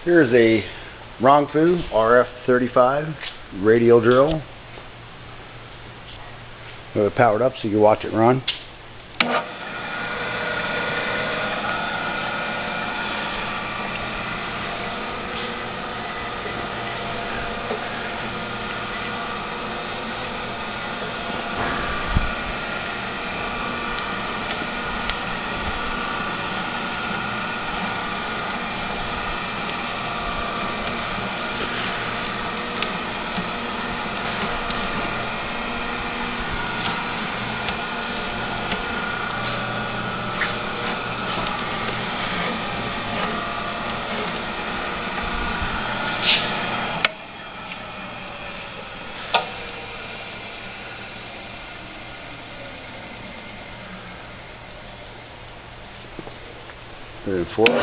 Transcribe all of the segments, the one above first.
Here's a RONG RF35 radial drill. We have it powered up so you can watch it run. Very forward.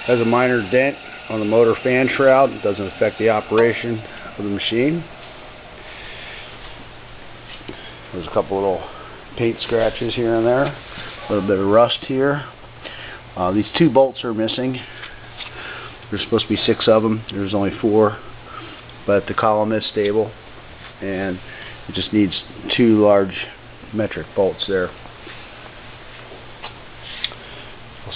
Has a minor dent on the motor fan shroud. It doesn't affect the operation of the machine. There's a couple little paint scratches here and there. A little bit of rust here. These two bolts are missing. There's supposed to be 6 of them. There's only 4. But the column is stable, and it just needs 2 large metric bolts there.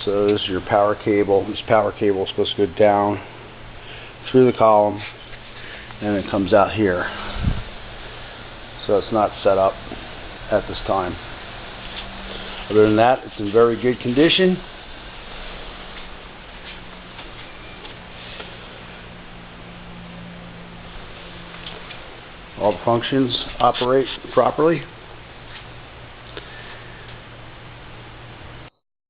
So this is your power cable. This power cable is supposed to go down through the column, and it comes out here. So it's not set up at this time. Other than that, it's in very good condition. All the functions operate properly.